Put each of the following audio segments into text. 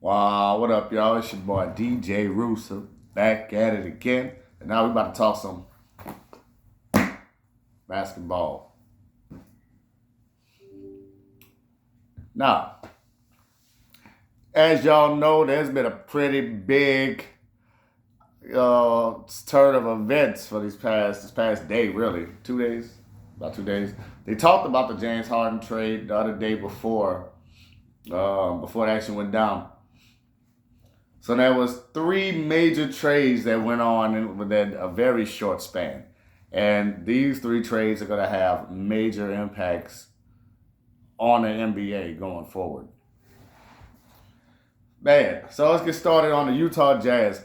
Wow, what up, y'all? It's your boy DJ Russo back at it again. And now we about to talk some basketball. Now, as y'all know, there's been a pretty big turn of events for this past day, really. 2 days? About 2 days. They talked about the James Harden trade the other day before it actually went down. So there was three major trades that went on within a very short span. And these three trades are going to have major impacts on the NBA going forward. Man, so let's get started on the Utah Jazz.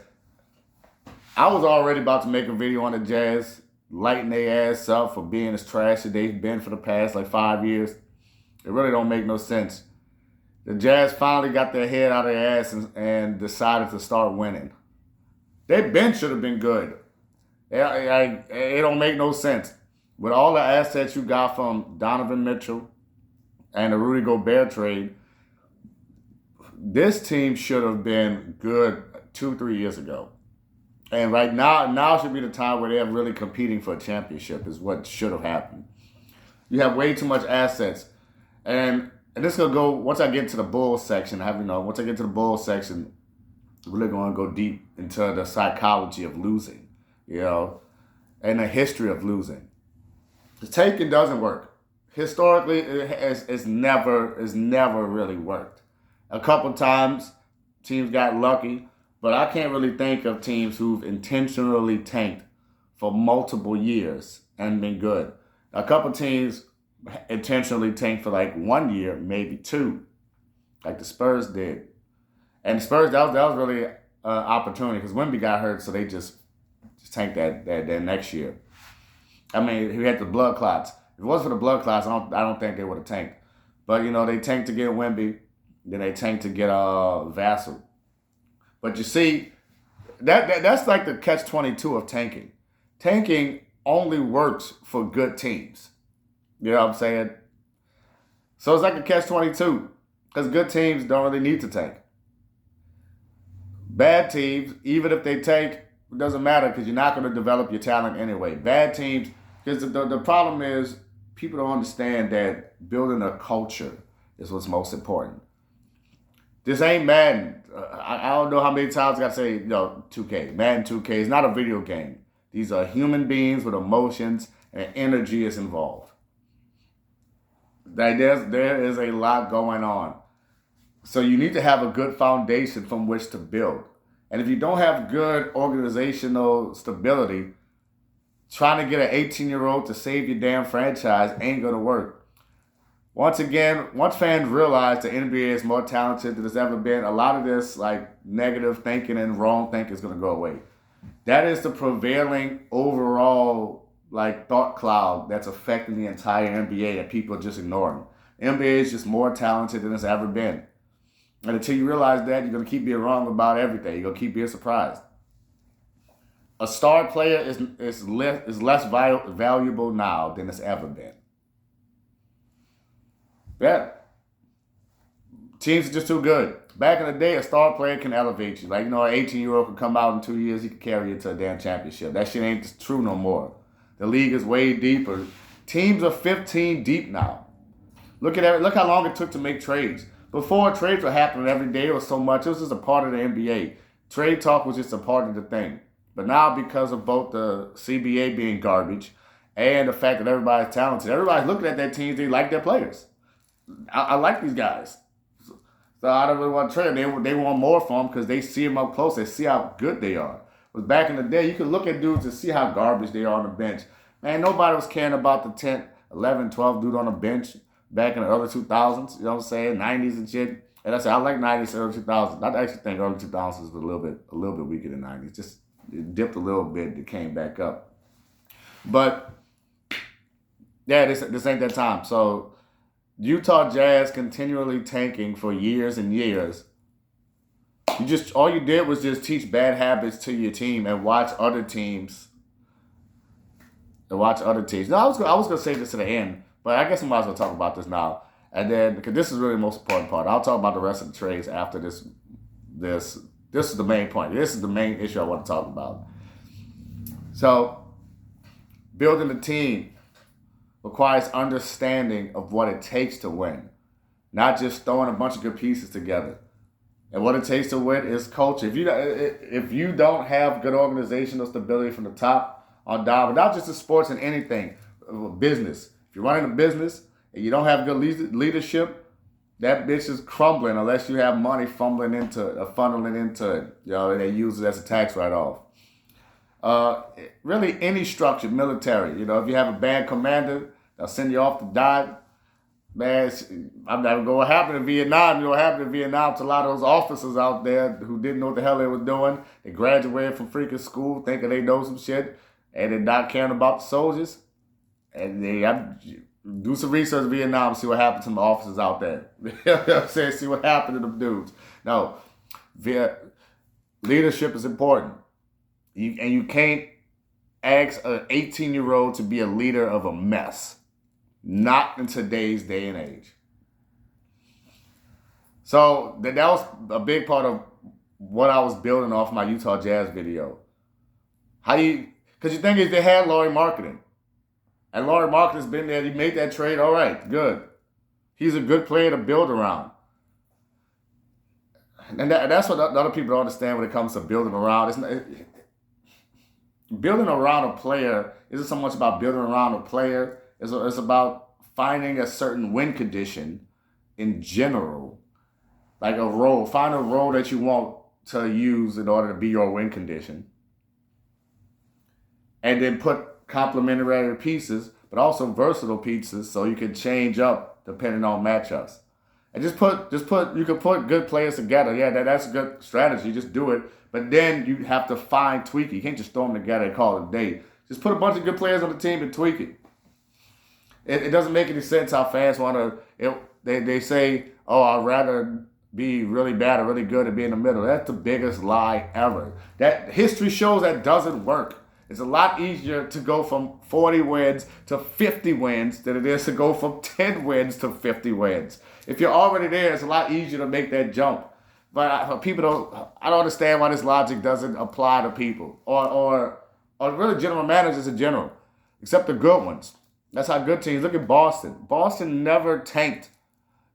I was already about to make a video on the Jazz, lighting their ass up for being as trash as they've been for the past 5 years. It really don't make no sense. The Jazz finally got their head out of their ass and decided to start winning. Their bench should have been good. It don't make no sense. With all the assets you got from Donovan Mitchell and the Rudy Gobert trade, this team should have been good 2-3 years ago. And right now should be the time where they're really competing for a championship is what should have happened. You have way too much assets. And this is going to go, once I get to the Bulls section, once I get to the Bulls section, we're really going to go deep into the psychology of losing, and the history of losing. The tanking doesn't work. Historically, it's never really worked. A couple times, teams got lucky, but I can't really think of teams who've intentionally tanked for multiple years and been good. A couple teams intentionally tanked for 1 year, maybe two, like the Spurs did. And the Spurs, that was really an opportunity because Wemby got hurt, so they just tanked that next year. I mean, he had the blood clots. If it wasn't for the blood clots, I don't think they would have tanked. But they tanked to get Wemby, then they tanked to get Vassell. But you see, that's like the catch-22 of tanking. Tanking only works for good teams. You know what I'm saying? So it's like a catch-22 because good teams don't really need to tank. Bad teams, even if they tank, it doesn't matter because you're not going to develop your talent anyway. Bad teams, because the problem is people don't understand that building a culture is what's most important. This ain't Madden. I don't know how many times I got to say, 2K. Madden 2K is not a video game. These are human beings with emotions and energy is involved. There is a lot going on. So you need to have a good foundation from which to build. And if you don't have good organizational stability, trying to get an 18-year-old to save your damn franchise ain't going to work. Once again, once fans realize the NBA is more talented than it's ever been, a lot of this negative thinking and wrong thinking is going to go away. That is the prevailing overall thought cloud that's affecting the entire NBA that people are just ignoring. The NBA is just more talented than it's ever been. And until you realize that, you're going to keep being wrong about everything. You're going to keep being surprised. A star player is less valuable now than it's ever been. Yeah. Teams are just too good. Back in the day, a star player can elevate you. An 18-year-old can come out in 2 years, he can carry you to a damn championship. That shit ain't true no more. The league is way deeper. Teams are 15 deep now. Look how long it took to make trades. Before, trades were happening every day or so much. It was just a part of the NBA. Trade talk was just a part of the thing. But now, because of both the CBA being garbage and the fact that everybody's talented, everybody's looking at their teams, they like their players. I like these guys. So I don't really want to trade them. They want more for them because they see them up close. They see how good they are. But back in the day, you could look at dudes and see how garbage they are on the bench. Man, nobody was caring about the 10, 11, 12 dude on the bench back in the early 2000s. You know what I'm saying? 90s and shit. And I said, I like 90s, early 2000s. I actually think early 2000s was a little bit weaker than 90s. Just it dipped a little bit. It came back up. But, yeah, this ain't that time. So, Utah Jazz continually tanking for years and years. All you did was just teach bad habits to your team and watch other teams. No, I was gonna say this to the end, but I guess I might as well talk about this now. And then, because this is really the most important part. I'll talk about the rest of the trades after this this. This is the main point. This is the main issue I want to talk about. So, building a team requires understanding of what it takes to win, not just throwing a bunch of good pieces together. And what it takes to win is culture. If you don't have good organizational stability from the top on down, but not just in sports and anything, business. If you're running a business and you don't have good leadership, that bitch is crumbling unless you have money funneling into it. And they use it as a tax write-off. Really any structure, military. If you have a bad commander, they'll send you off to die. Man, I'm not going to happen in Vietnam. What happened in Vietnam to a lot of those officers out there who didn't know what the hell they were doing. They graduated from freaking school thinking they know some shit, and they're not caring about the soldiers. And they do some research in Vietnam and see what happened to the officers out there. See what happened to them dudes. No, leadership is important. You can't ask an 18-year-old to be a leader of a mess. Not in today's day and age. So that was a big part of what I was building off my Utah Jazz video. Because you think they had Laurie Marketing. And Laurie Marketing's been there. He made that trade. All right, good. He's a good player to build around. And that's what other people don't understand when it comes to building around. Building around a player isn't so much about building around a player. It's about finding a certain win condition in general, like a role. Find a role that you want to use in order to be your win condition. And then put complementary pieces, but also versatile pieces so you can change up depending on matchups. And you can put good players together. Yeah, that's a good strategy. Just do it. But then you have to tweak it. You can't just throw them together and call it a day. Just put a bunch of good players on the team and tweak it. It doesn't make any sense how fans want to. They say, "Oh, I'd rather be really bad or really good and be in the middle." That's the biggest lie ever. That history shows that doesn't work. It's a lot easier to go from 40 wins to 50 wins than it is to go from 10 wins to 50 wins. If you're already there, it's a lot easier to make that jump. But I don't understand why this logic doesn't apply to people or really general managers in general, except the good ones. That's how good teams. Look at Boston. Boston never tanked.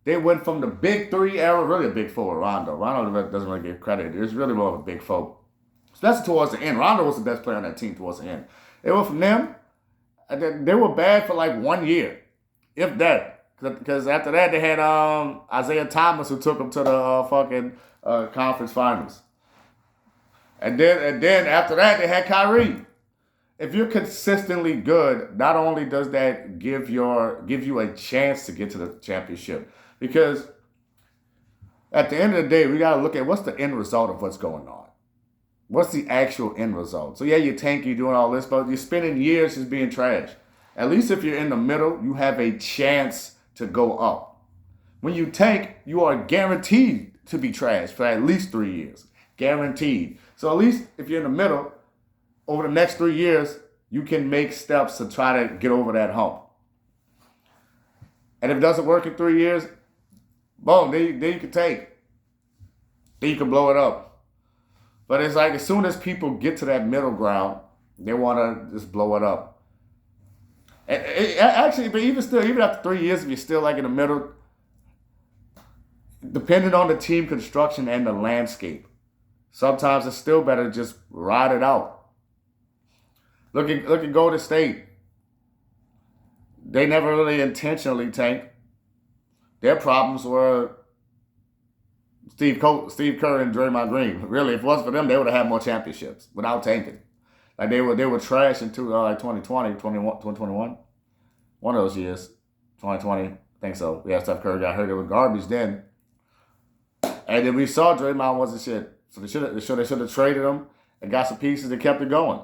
They went from the big three era, really a big four, Rondo. Rondo doesn't really get credit. It's really more of a big four. Especially towards the end. Rondo was the best player on that team towards the end. They went from them, and then they were bad for like 1 year, if that. Because after that, they had Isaiah Thomas, who took them to the conference finals. And then after that, they had Kyrie. If you're consistently good, not only does that give you a chance to get to the championship, because at the end of the day, we got to look at what's the end result of what's going on. What's the actual end result? So yeah, you're tanking, you're doing all this, but you're spending years just being trash. At least if you're in the middle, you have a chance to go up. When you tank, you are guaranteed to be trash for at least 3 years. Guaranteed. So at least if you're in the middle, over the next 3 years, you can make steps to try to get over that hump. And if it doesn't work in 3 years, boom, then you can take. Then you can blow it up. But it's like as soon as people get to that middle ground, they want to just blow it up. Actually, but even after 3 years, if you're still like in the middle, depending on the team construction and the landscape, sometimes it's still better to just ride it out. Look at Golden State. They never really intentionally tanked. Their problems were Steve Kerr and Draymond Green. Really, if it wasn't for them, they would have had more championships without tanking. Like they were trash in 2020, 2021. One of those years. 2020, I think so. Yeah, Steph Curry got hurt. It was garbage then. And then we saw Draymond wasn't shit. So they should have traded him and got some pieces that kept it going.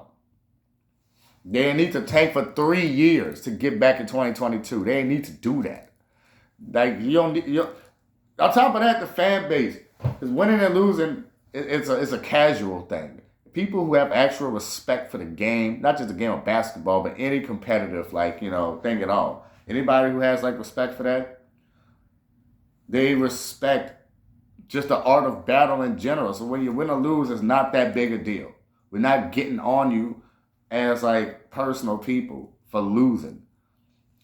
They didn't need to tank for 3 years to get back in 2022. They didn't need to do that. Like on top of that, the fan base is winning and losing. It's a casual thing. People who have actual respect for the game, not just the game of basketball, but any competitive thing at all. Anybody who has respect for that, they respect just the art of battle in general. So when you win or lose, it's not that big a deal. We're not getting on you as like personal people for losing.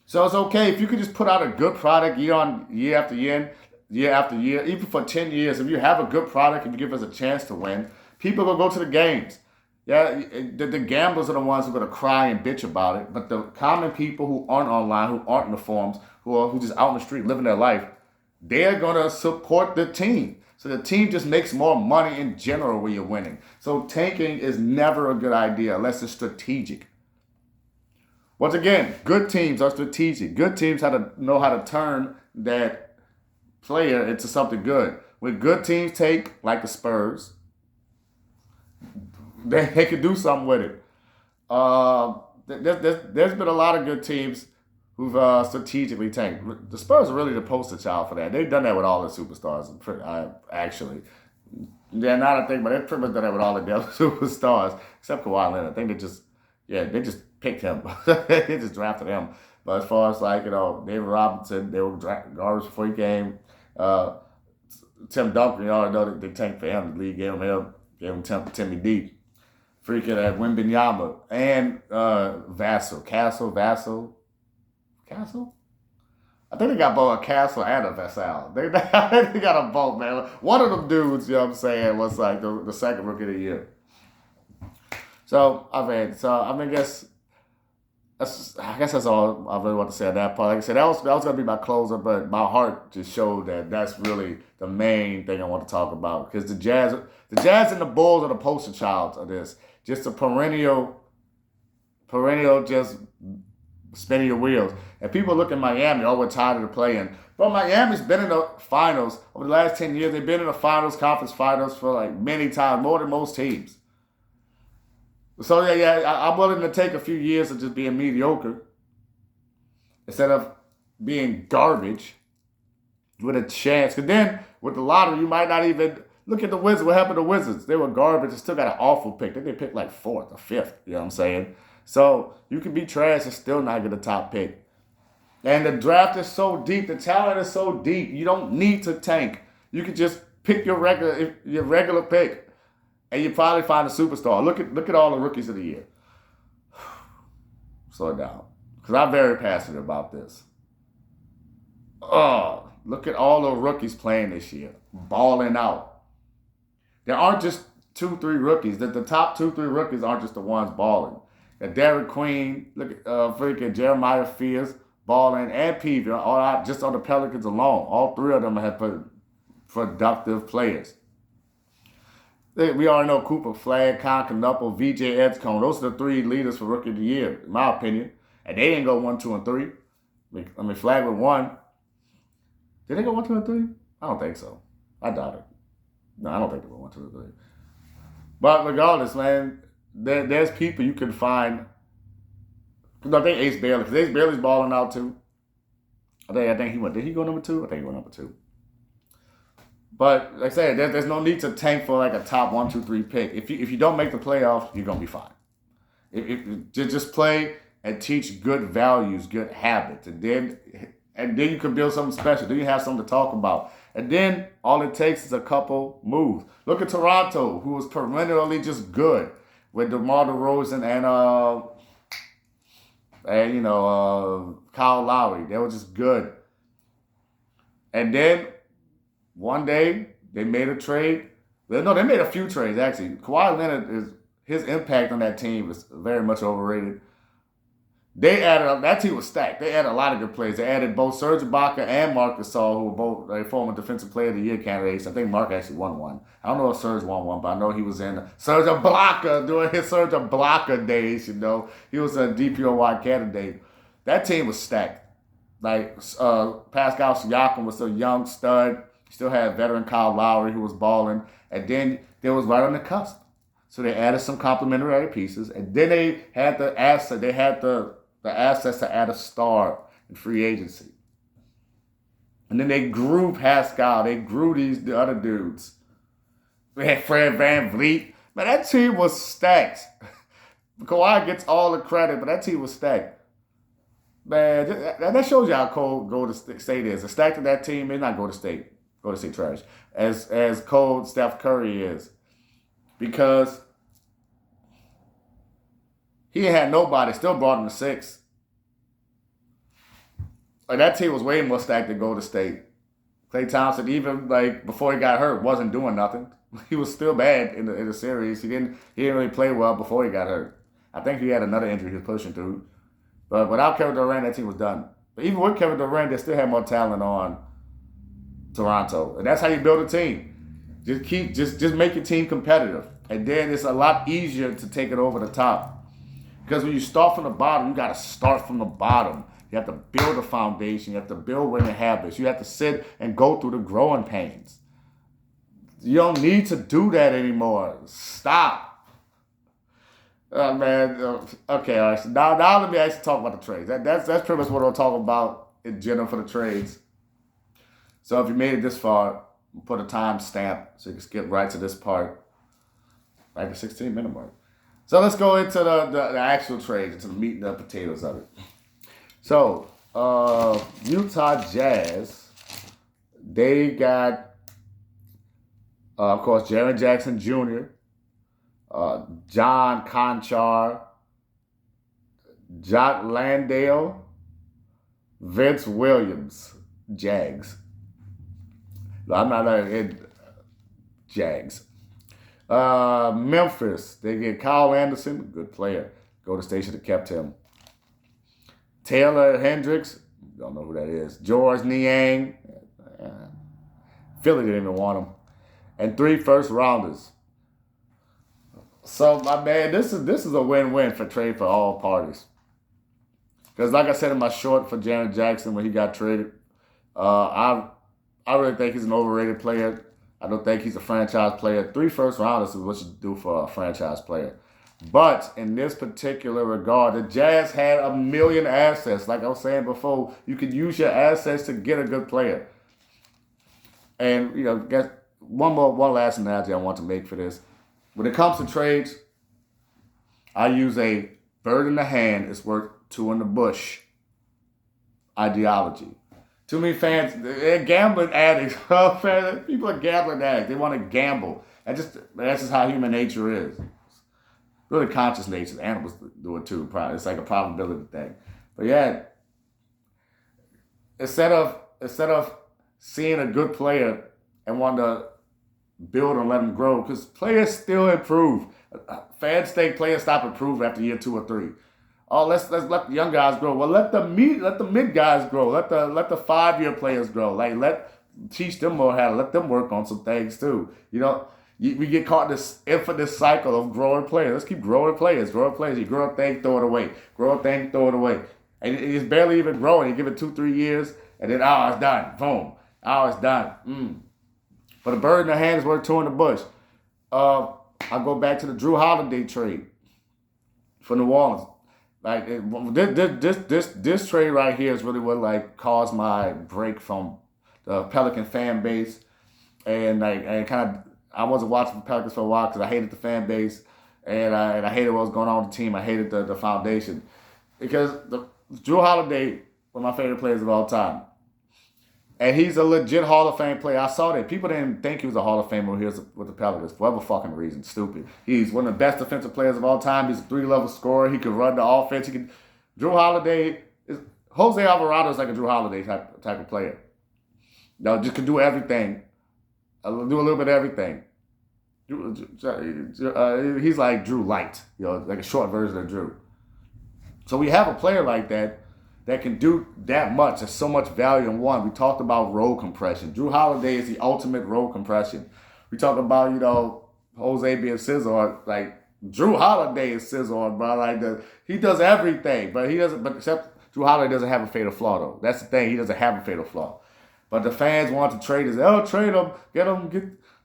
So it's okay if you could just put out a good product year after year, even for 10 years. If you have a good product and you give us a chance to win, people will go to the games. Yeah, the gamblers are the ones who are going to cry and bitch about it. But the common people who aren't online, who aren't in the forums, who just out in the street living their life, they're going to support the team. So the team just makes more money in general when you're winning. So tanking is never a good idea unless it's strategic. Once again, good teams are strategic. Good teams know how to turn that player into something good. When good teams take, like the Spurs, they can do something with it. There's been a lot of good teams who've strategically tanked. The Spurs are really the poster child for that. They've done that with all the superstars, actually. Yeah, now that I think about it, they've pretty much done that with all the damn superstars, except Kawhi Leonard. I think they just picked him. They just drafted him. But as far as David Robinson, they were garbage before he came. Tim Duncan, y'all know that they tanked for him. The league gave him Timmy D. Freaking at Wembanyama and Vassell. I think they got both a Castle and a Vassell. They got them both, man. One of them dudes, you know what I'm saying, was like the second rookie of the year. So I guess that's all I really want to say on that part. Like I said, that was gonna be my closer, but my heart just showed that that's really the main thing I want to talk about, because the Jazz and the Bulls are the poster child of this. Just a perennial just spinning your wheels. And people look at Miami, we're tired of the play-in. But Miami's been in the finals over the last 10 years. They've been in the finals, conference finals for like many times, more than most teams. So I'm willing to take a few years of just being mediocre instead of being garbage with a chance. Because then with the lottery, you might not even look at the Wizards. What happened to the Wizards? They were garbage and still got an awful pick. Then they picked like 4th or 5th. You know what I'm saying? So you can be trash and still not get a top pick. And the draft is so deep. The talent is so deep. You don't need to tank. You can just pick your regular pick, and you probably find a superstar. Look at all the rookies of the year. Slow down, because I'm very passionate about this. Oh, look at all the rookies playing this year, balling out. There aren't just 2-3 rookies. The top 2-3 rookies aren't just the ones balling. Derek Queen, look at freaking Jeremiah Fears, balling, and Peavy, just on the Pelicans alone. All 3 of them have productive players. We already know Cooper Flag, Con Canupo, VJ Edgecombe. Those are the 3 leaders for Rookie of the Year, in my opinion. And they didn't go 1, 2, and 3. I mean, Flag went 1. Did they go 1, 2, and 3? I don't think so. I doubt it. No, I don't think they went 1, 2, and 3. But regardless, man, there's people you can find. I think Ace Bailey, because Ace Bailey's balling out too. I think he went. Did he go number 2? I think he went number 2. But like I said, there's no need to tank for like a top 1, 2, 3 pick. If you don't make the playoffs, you're gonna be fine. If just play and teach good values, good habits, and then you can build something special. Then you have something to talk about. And then all it takes is a couple moves. Look at Toronto, who was perennially just good with DeMar DeRozan and Kyle Lowry. They were just good. And then one day they made a trade. Well, no, they made a few trades actually. Kawhi Leonard his impact on that team is very much overrated. That team was stacked. They added a lot of good players. They added both Serge Ibaka and Marc Gasol, who were both former Defensive Player of the Year candidates. I think Marc actually won one. I don't know if Serge won one, but I know he was in Serge Ibaka during his Serge Ibaka days. He was a DPOY candidate. That team was stacked. Like Pascal Siakam was a young stud. Still had veteran Kyle Lowry who was balling, and then they was right on the cusp. So they added some complementary pieces, and then they had the asset. They had the assets to add a star in free agency. And then they grew Pascal. They grew the other dudes. We had Fred VanVleet. Man, that team was stacked. Kawhi gets all the credit, but that team was stacked. Man, that shows you how cold Golden State is. The stack of that team is not Golden State. Golden State trash. As cold Steph Curry is. Because he ain't had nobody, still brought him to 6. Like, that team was way more stacked than Golden State. Klay Thompson, even like before he got hurt, wasn't doing nothing. He was still bad in the series. He didn't really play well before he got hurt. I think he had another injury he was pushing through. But without Kevin Durant, that team was done. But even with Kevin Durant, they still had more talent on Toronto. And that's how you build a team. Just make your team competitive. And then it's a lot easier to take it over the top. Because when you start from the bottom, you got to start from the bottom. You have to build a foundation. You have to build winning habits. You have to sit and go through the growing pains. You don't need to do that anymore. Stop. Man. Okay, all right. So now let me actually talk about the trades. That's pretty much what I'll talk about in general for the trades. So if you made it this far, put a time stamp so you can skip right to this part. Right to 16-minute mark. So let's go into the actual trades, into the meat and the potatoes of it. So, Utah Jazz, they got, of course, Jaren Jackson Jr., John Conchar, Jock Landale, Vince Williams, Jags. No, I'm not Jags. Memphis, they get Kyle Anderson, good player. Golden State should have kept him. Taylor Hendricks, don't know who that is. George Niang, Philly didn't even want him. And 3 first-rounders. So, my man, this is a win-win for trade for all parties. Because like I said in my short for Jaren Jackson when he got traded, I really think he's an overrated player. I don't think he's a franchise player. 3 first-rounders is what you do for a franchise player. But in this particular regard, the Jazz had a million assets. Like I was saying before, you could use your assets to get a good player. And, guess one last analogy I want to make for this. When it comes to trades, I use a bird in the hand is worth 2 in the bush ideology. Too many fans, they're gambling addicts. People are gambling addicts. They want to gamble. That's just how human nature is. Really conscious nature. Animals do it too. It's like a probability thing. But yeah, instead of seeing a good player and wanting to build and let them grow, because players still improve. Fans think players stop improving after year 2 or 3. Oh, let's let the young guys grow. Well, let the mid guys grow. Let the 5-year players grow. Teach them more how to let them work on some things too. We get caught in this infinite cycle of growing players. Let's keep growing players. You grow a thing, throw it away. Grow a thing, throw it away. And it's barely even growing. You give it 2-3 years, and then, it's done. Boom. It's done. But a bird in the hand is worth 2 in the bush. I go back to the Drew Holiday trade for New Orleans. Like this trade right here is really what caused my break from the Pelican fan base, and I wasn't watching the Pelicans for a while because I hated the fan base, and I hated what was going on with the team. I hated the foundation because Drew Holiday, one of my favorite players of all time, and he's a legit Hall of Fame player. I saw that people didn't think he was a Hall of Famer when he was with the Pelicans for whatever fucking reason. Stupid. He's one of the best defensive players of all time. He's a 3-level scorer. He can run the offense. Drew Holiday Jose Alvarado is like a Drew Holiday type of player. Just can do everything. Do a little bit of everything. He's like Drew Light, like a short version of Drew. So we have a player like that can do that much. There's so much value in one. We talked about roll compression. Drew Holiday is the ultimate roll compression. We talk about, Jose being scissor. Like, Drew Holiday is scissor, bro. He does everything, but except Drew Holiday doesn't have a fatal flaw, though. That's the thing. He doesn't have a fatal flaw. But the fans want to trade him. Trade him.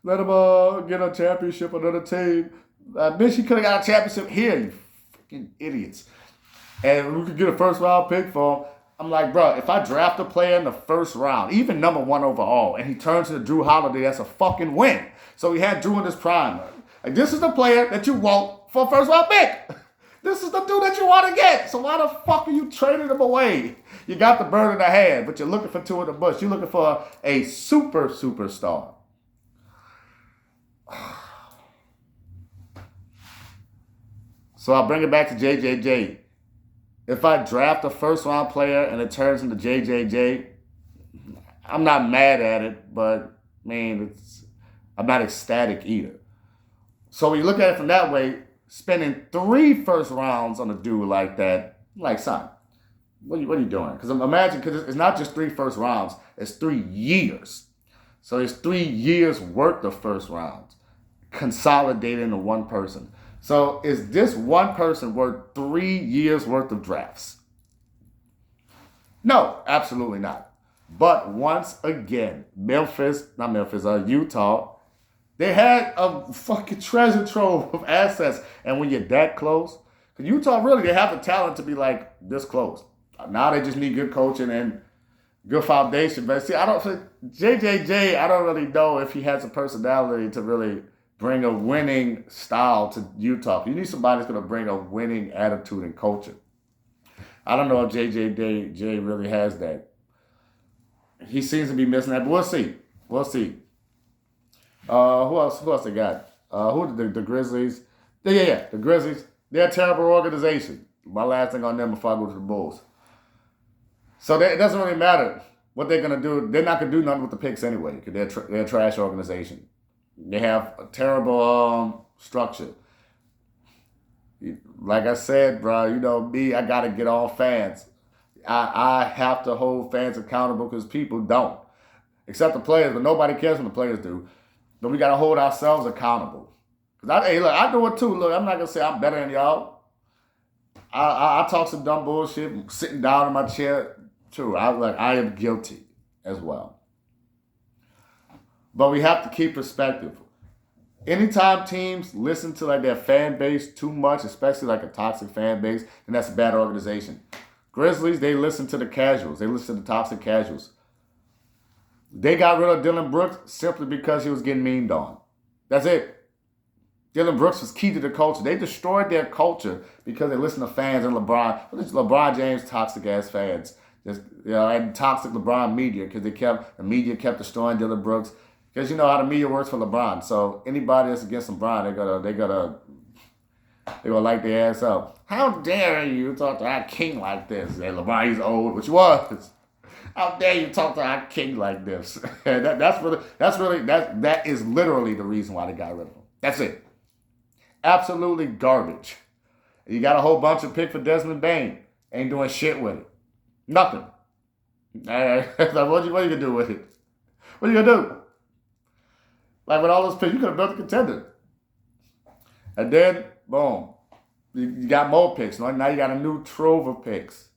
Let him get a championship, another team. Bitch, he could have got a championship here, you freaking idiots. And we could get a first-round pick for him. I'm like, bro, if I draft a player in the first round, even number 1 overall, and he turns into Drew Holiday, that's a fucking win. So we had Drew in his prime. This is the player that you want for a first-round pick. This is the dude that you want to get. So why the fuck are you trading him away? You got the bird in the hand, but you're looking for two in the bush. You're looking for a superstar. So I'll bring it back to JJJ. If I draft a first-round player and it turns into JJJ, I'm not mad at it, but, man, I'm not ecstatic either. So when you look at it from that way, spending 3 first rounds on a dude like that, like, son, what are you doing? Because imagine, because it's not just 3 first rounds, it's 3 years. So it's 3 years worth of first rounds consolidated into one person. So is this one person worth 3 years worth of drafts? No, absolutely not. But once again, Utah, they had a fucking treasure trove of assets. And when you're that close, because Utah really, they have the talent to be like this close. Now they just need good coaching and good foundation. But see, I don't really know if he has a personality to really bring a winning style to Utah. You need somebody that's going to bring a winning attitude and culture. I don't know if JJJ really has that. He seems to be missing that, but we'll see. We'll see. Who else they got? The Grizzlies? Yeah, the Grizzlies. They're a terrible organization. My last thing on them before I go to the Bulls. So it doesn't really matter what they're going to do. They're not going to do nothing with the picks anyway because they're a trash organization. They have a terrible structure. Like I said, bro, you know me, I got to get all fans. I have to hold fans accountable because people don't. Except the players, but nobody cares when the players do. But we got to hold ourselves accountable. Because I do it too. Look, I'm not going to say I'm better than y'all. I talk some dumb bullshit, sitting down in my chair too. I am guilty as well. But we have to keep perspective. Anytime teams listen to like their fan base too much, especially like a toxic fan base, then that's a bad organization. Grizzlies, they listen to the casuals. They listen to the toxic casuals. They got rid of Dylan Brooks simply because he was getting memed on. That's it. Dylan Brooks was key to the culture. They destroyed their culture because they listened to fans and LeBron James toxic ass fans. And toxic LeBron media because the media kept destroying Dylan Brooks. Because you know how the media works for LeBron. So anybody that's against LeBron, they're gonna light their ass up. How dare you talk to our king like this? And LeBron, he's old, which he was. How dare you talk to our king like this? that is literally the reason why they got rid of him. That's it. Absolutely garbage. You got a whole bunch of pick for Desmond Bane. Ain't doing shit with it. Nothing. What are you gonna do with it? What are you gonna do? Like with all those picks, you could have built a contender. And then, boom. You got more picks. Now you got a new trove of picks.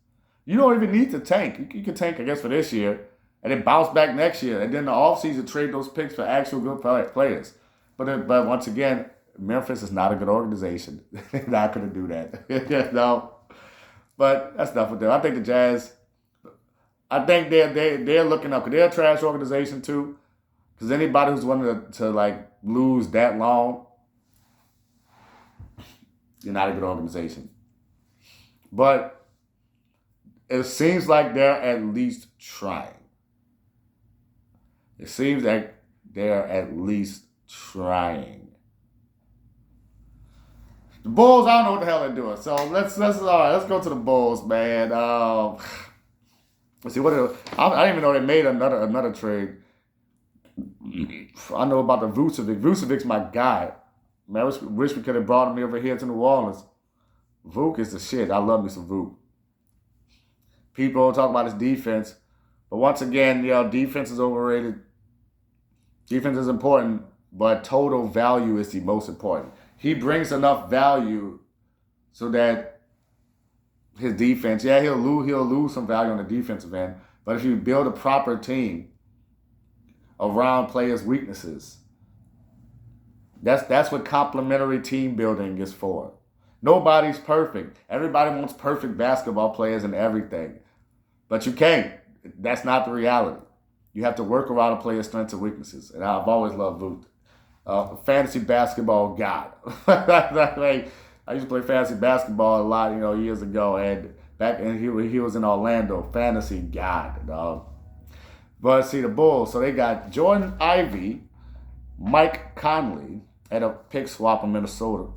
You don't even need to tank. You can tank, I guess, for this year. And then bounce back next year. And then the offseason trade those picks for actual good players. But once again, Memphis is not a good organization. They're not going to do that. No. But that's enough with them. I think the Jazz, I think they're looking up. Because they're a trash organization too. Because anybody who's wanted to like lose that long, you're not a good organization. But it seems like they're at least trying. It seems like they're at least trying. The Bulls, I don't know what the hell they're doing. So let's go to the Bulls, man. Let's see I didn't even know they made another trade. I know about the Vucevic. Vucevic's my guy. Man, I wish we could have brought him over here to New Orleans. Vuk is the shit. I love me some Vuk. People talk about his defense. But once again, defense is overrated. Defense is important, but total value is the most important. He brings enough value so that his defense, he'll lose some value on the defensive end. But if you build a proper team around players' weaknesses, that's what complementary team building is for. Nobody's perfect. Everybody wants perfect basketball players and everything. But you can't. That's not the reality. You have to work around a player's strengths and weaknesses. And I've always loved Vuk. Fantasy basketball god. I used to play fantasy basketball a lot, years ago. And back and he was in Orlando. Fantasy god, dog. But see the Bulls, so they got Jordan Ivey, Mike Conley at a pick swap in Minnesota.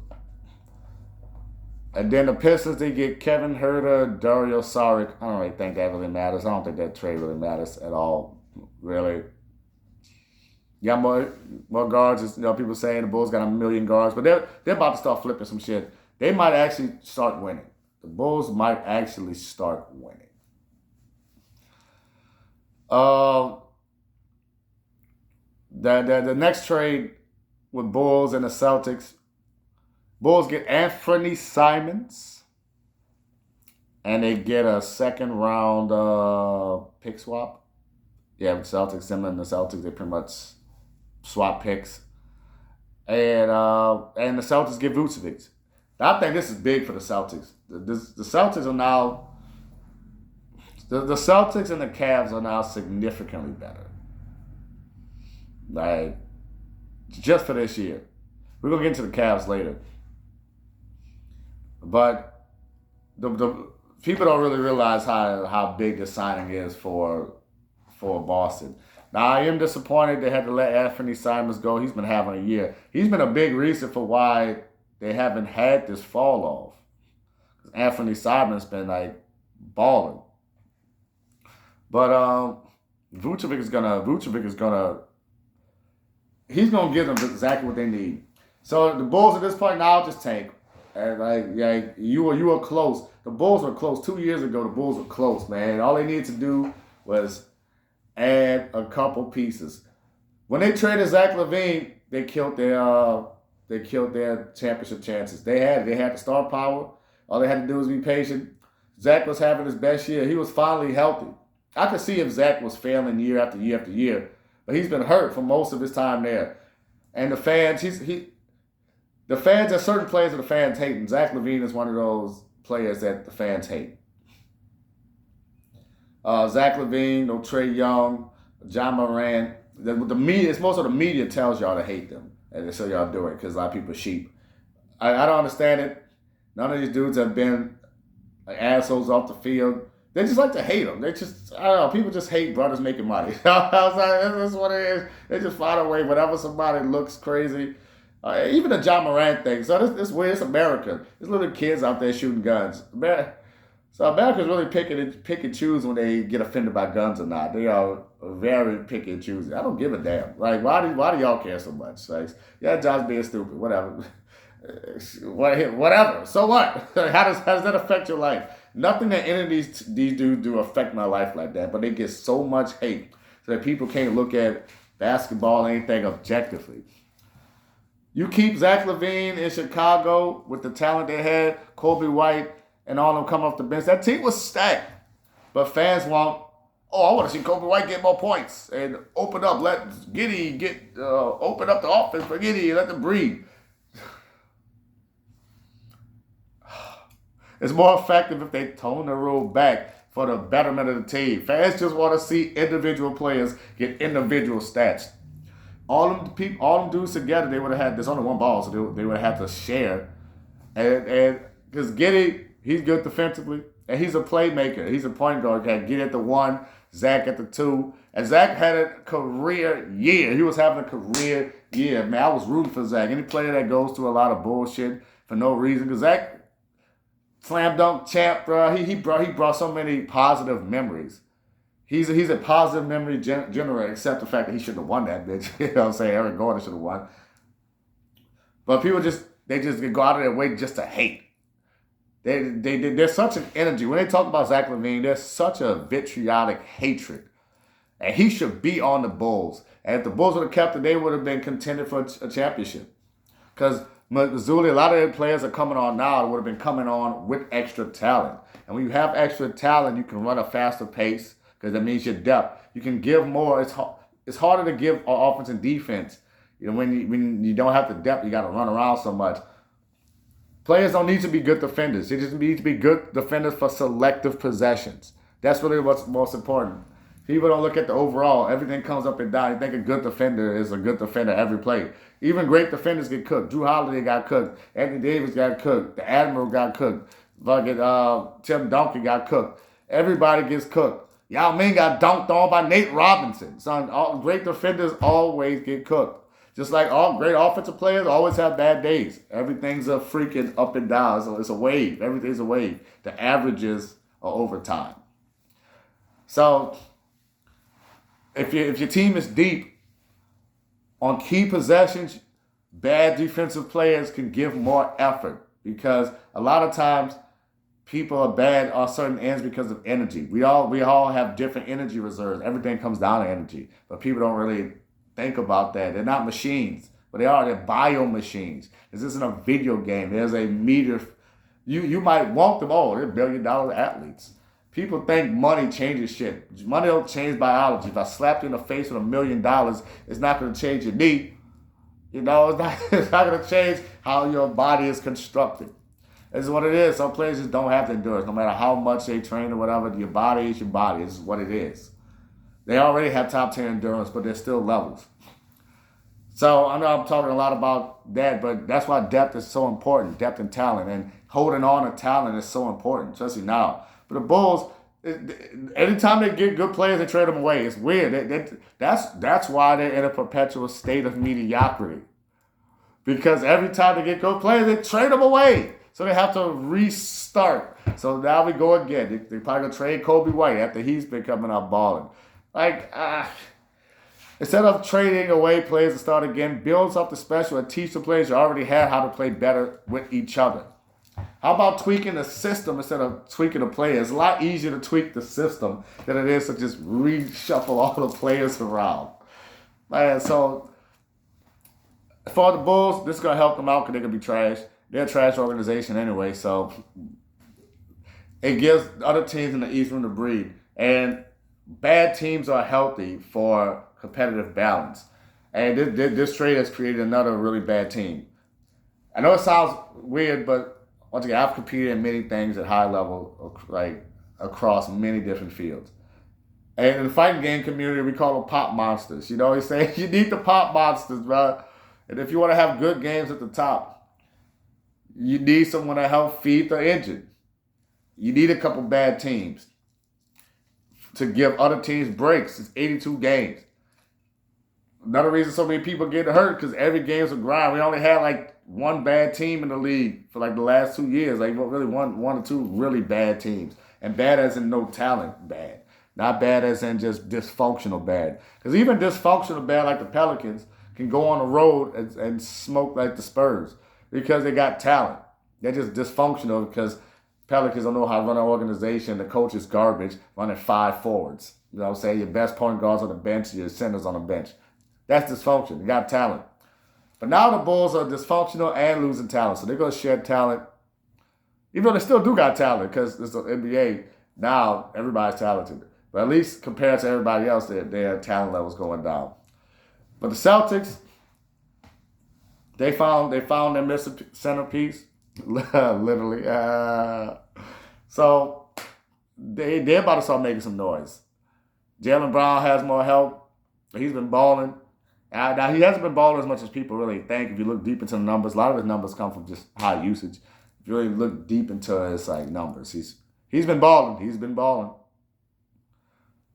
And then the Pistons, they get Kevin Huerter, Dario Saric. I don't really think that really matters. I don't think that trade really matters at all, really. You got more guards. People saying the Bulls got 1 million guards, but they're about to start flipping some shit. They might actually start winning. The Bulls might actually start winning. The next trade with Bulls and the Celtics. Bulls get Anthony Simons, and they get a second round pick swap. Yeah, with Celtics, them and the Celtics, they pretty much swap picks. And the Celtics get Vucevic. I think this is big for the Celtics. The Celtics are now, the Celtics and the Cavs are now significantly better. Like, just for this year. We're going to get into the Cavs later. But the people don't really realize how big the signing is for Boston. Now, I am disappointed they had to let Anthony Simons go. He's been having a year. He's been a big reason for why they haven't had this fall off. Anthony Simons been like balling. But Vucevic is gonna he's gonna give them exactly what they need. So the Bulls at this point now just tank. And you were close. The Bulls were close 2 years ago. The Bulls were close, man. All they needed to do was add a couple pieces. When they traded Zach LaVine, they killed their championship chances. They had the star power. All they had to do was be patient. Zach was having his best year. He was finally healthy. I could see if Zach was failing year after year after year, but he's been hurt for most of his time there. And the fans, the fans, there's certain players that the fans hate, and Zach LaVine is one of those players that the fans hate. Zach LaVine, Trae Young, John Moran. The media, it's most of the media tells y'all to hate them, and so y'all do it because a lot of people are sheep. I don't understand it. None of these dudes have been assholes off the field. They just like to hate them. I don't know. People just hate brothers making money. That's what it is. They just find a way whenever somebody looks crazy. Even the John Moran thing. So this weird. It's America. There's little kids out there shooting guns. So Americans really pick and choose when they get offended by guns or not. They are very picky and choosy. I don't give a damn. Like, why do y'all care so much? Like, yeah, John's being stupid. Whatever. Whatever. So what? How does that affect your life? Nothing that any of these dudes do affect my life like that. But they get so much hate so that people can't look at basketball or anything objectively. You keep Zach LaVine in Chicago with the talent they had, Kobe White, and all them coming off the bench. That team was stacked. But fans want, I want to see Kobe White get more points and open up, let Giddey open up the offense for Giddey and let them breathe. It's more effective if they tone the rule back for the betterment of the team. Fans just want to see individual players get individual stats. All them dudes together, they would have had, there's only one ball, so they would have had to share. And because Giddey, he's good defensively, and he's a playmaker. He's a point guard. Giddey at the 1, Zach at the 2. And Zach had a career year. He was having a career year. Man, I was rooting for Zach. Any player that goes through a lot of bullshit for no reason, because Zach, slam dunk champ, bro. He brought so many positive memories. He's a positive memory generator, except the fact that he shouldn't have won that bitch. You know what I'm saying? Eric Gordon should have won. But people just go out of their way just to hate. There's such an energy. When they talk about Zach LaVine, there's such a vitriolic hatred. And he should be on the Bulls. And if the Bulls would have kept it, they would have been contended for a championship. Because Missouri, a lot of their players are coming on now would have been coming on with extra talent. And when you have extra talent, you can run a faster pace because that means your depth. You can give more. It's harder to give offense and defense. You know, when you don't have the depth, you got to run around so much. Players don't need to be good defenders. They just need to be good defenders for selective possessions. That's really what's most important. People don't look at the overall. Everything comes up and down. You think a good defender is a good defender every play. Even great defenders get cooked. Drew Holiday got cooked. Anthony Davis got cooked. The Admiral got cooked. Fucking Tim Duncan got cooked. Everybody gets cooked. Yao Ming got dunked on by Nate Robinson. Son, all great defenders always get cooked. Just like all great offensive players always have bad days. Everything's a freaking up and down. So it's a wave. Everything's a wave. The averages are over time. So if your team is deep on key possessions, bad defensive players can give more effort because a lot of times people are bad on certain ends because of energy. We all have different energy reserves. Everything comes down to energy, but people don't really think about that. They're not machines, but they're bio machines. This isn't a video game. There's a meter. You might want them all. They're $1 billion athletes. People think money changes shit. Money don't change biology. If I slapped you in the face with $1 million, it's not going to change your knee. It's not going to change how your body is constructed. This is what it is. Some players just don't have the endurance. No matter how much they train or whatever, your body is your body. This is what it is. They already have top 10 endurance, but there's still levels. So I know I'm talking a lot about that, but that's why depth is so important, depth and talent. And holding on to talent is so important, especially now. But the Bulls, anytime they get good players, they trade them away. It's weird. That's why they're in a perpetual state of mediocrity. Because every time they get good players, they trade them away. So they have to restart. So now we go again. They probably going to trade Kobe White after he's been coming out balling. Instead of trading away players to start again, build something special and teach the players you already had how to play better with each other. How about tweaking the system instead of tweaking the players? It's a lot easier to tweak the system than it is to just reshuffle all the players around. Man, so for the Bulls, this is going to help them out because they're going to be trash. They're a trash organization anyway, so it gives other teams in the East room to breathe. And bad teams are healthy for competitive balance. And this trade has created another really bad team. I know it sounds weird, but once again, I've competed in many things at high level, like across many different fields. And in the fighting game community, we call them pop monsters. You know what I'm saying? You need the pop monsters, bro. And if you want to have good games at the top, you need someone to help feed the engine. You need a couple bad teams to give other teams breaks. It's 82 games. Another reason so many people get hurt because every game's a grind. We only had like one bad team in the league for like the last 2 years. Like really one or two really bad teams. And bad as in no talent bad. Not bad as in just dysfunctional bad. Because even dysfunctional bad like the Pelicans can go on the road and smoke like the Spurs because they got talent. They're just dysfunctional because Pelicans don't know how to run an organization. The coach is garbage, running 5 forwards. You know what I'm saying? Your best point guards on the bench, your centers on the bench. That's dysfunction. You got talent. But now the Bulls are dysfunctional and losing talent. So they're going to shed talent. Even though they still do got talent because it's the NBA. Now everybody's talented. But at least compared to everybody else, their talent level's going down. But the Celtics, they found their missing centerpiece. Literally. So they're about to start making some noise. Jaylen Brown has more help. He's been balling. Now, he hasn't been balling as much as people really think. If you look deep into the numbers, a lot of his numbers come from just high usage. If you really look deep into his numbers, he's been balling. He's been balling.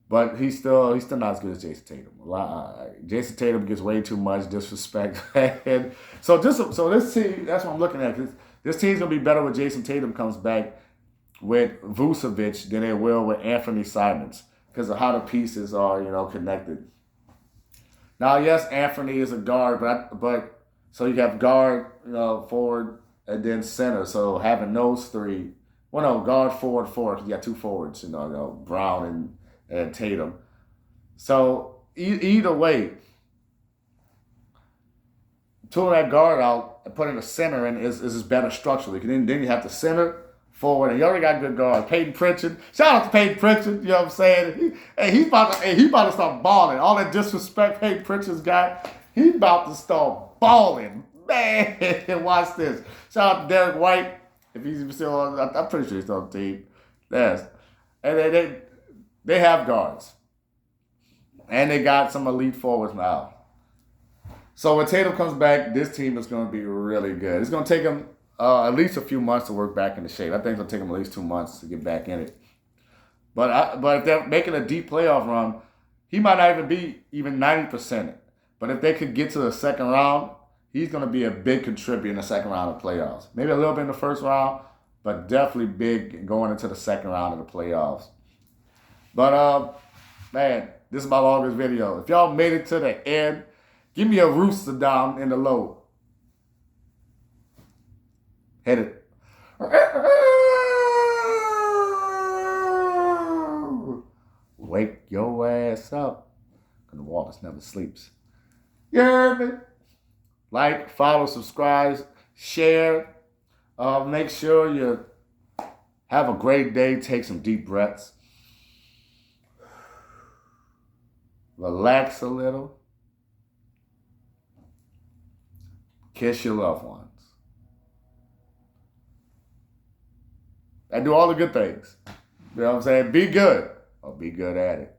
But he's still not as good as Jason Tatum. Jason Tatum gets way too much disrespect. And so this team, that's what I'm looking at. This team's gonna be better when Jason Tatum comes back with Vucevic than it will with Anthony Simons because of how the pieces are, connected. Now, yes, Anthony is a guard, but so you have guard, forward, and then center. So having those three, guard, forward, because you got 2 forwards, Brown and Tatum. So either way, pulling that guard out and putting the center in is better structurally. Then you have the center, forward, and you already got good guard. Peyton Pritchard. Shout out to Peyton Pritchard, you know what I'm saying? He's about to start balling. All that disrespect Peyton Pritchard's got, he's about to start balling. Man, watch this. Shout out to Derek White. If he's still on, I'm pretty sure he's still on the team. Yes. And they have guards. And they got some elite forwards now. So when Tatum comes back, this team is going to be really good. It's going to take them at least a few months to work back into shape. I think it'll take them at least 2 months to get back in it. But if they're making a deep playoff run, he might not even be even 90%. But if they could get to the second round, he's going to be a big contributor in the second round of playoffs. Maybe a little bit in the first round, but definitely big going into the second round of the playoffs. But, man, this is my longest video. If y'all made it to the end, give me a rooster down in the low. Hit it. Wake your ass up. And the Wallace never sleeps. You heard me? Like, follow, subscribe, share. Make sure you have a great day. Take some deep breaths. Relax a little. Kiss your loved ones. And do all the good things. You know what I'm saying? Be good or be good at it.